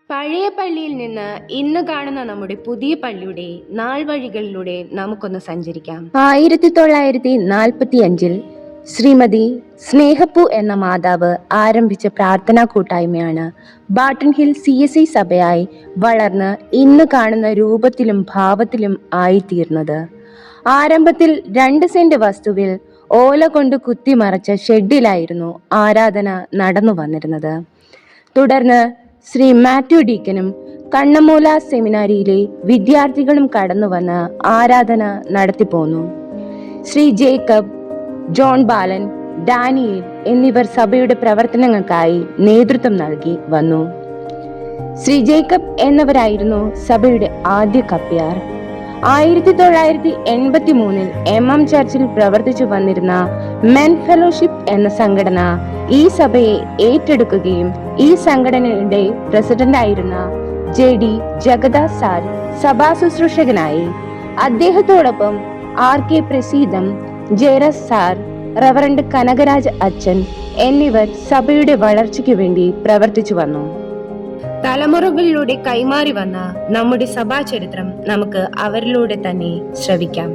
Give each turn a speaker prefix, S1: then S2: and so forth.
S1: പഴയ പള്ളിയിൽ നിന്ന് ഇന്ന് കാണുന്ന നമ്മുടെ പുതിയ പള്ളിയുടെ നാൾവഴികളിലൂടെ നമുക്കൊന്ന് സഞ്ചരിക്കാം. 1945 ശ്രീമതി സ്നേഹപ്പൂ എന്ന മാതാവ് ആരംഭിച്ച പ്രാർത്ഥനാ കൂട്ടായ്മയാണ് ബാട്ടൺ ഹിൽ CSI സഭയായി വളർന്ന് ഇന്ന് കാണുന്ന രൂപത്തിലും ഭാവത്തിലും ആയിത്തീർന്നത്. ആരംഭത്തിൽ 2 സെന്റ് വസ്തുവിൽ ഓല കൊണ്ട് കുത്തിമറച്ച ഷെഡിലായിരുന്നു ആരാധന നടന്നു വന്നിരുന്നത്. തുടർന്ന് ശ്രീ മാത്യു ഡീക്കനും കണ്ണമൂല സെമിനാരിയിലെ വിദ്യാർത്ഥികളും കടന്നുവന്ന് ആരാധന നടത്തിപ്പോന്നു. ശ്രീ ജേക്കബ്, ജോൺ ബാലൻ, ഡാനിയേൽ എന്നിവർ സഭയുടെ പ്രവർത്തനങ്ങൾക്കായി നേതൃത്വം നൽകി വന്നു. ശ്രീ ജേക്കബ് എന്നിവരായിരുന്നു സഭയുടെ ആദ്യ കപ്പ്യാർ. 1983 MM ചർച്ചിൽ പ്രവർത്തിച്ചു വന്നിരുന്ന മെൻ ഫെലോഷിപ്പ് എന്ന സംഘടന ഈ സഭയെ ഏറ്റെടുക്കുകയും ഈ സംഘടനയുടെ പ്രസിഡന്റായിരുന്ന JD ജഗദാസ് സാർ സഭാ ശുശ്രൂഷകനായി. അദ്ദേഹത്തോടൊപ്പം RK പ്രസീദം, ജയരസ് സാർ, റവറന്റ് കനകരാജ് അച്ഛൻ എന്നിവർ സഭയുടെ വളർച്ചയ്ക്ക് വേണ്ടി പ്രവർത്തിച്ചു വന്നു. തലമുറകളിലൂടെ കൈമാറി വന്ന നമ്മുടെ സഭാചരിത്രം നമുക്ക് അവരിലൂടെ തന്നെ ശ്രവിക്കാം.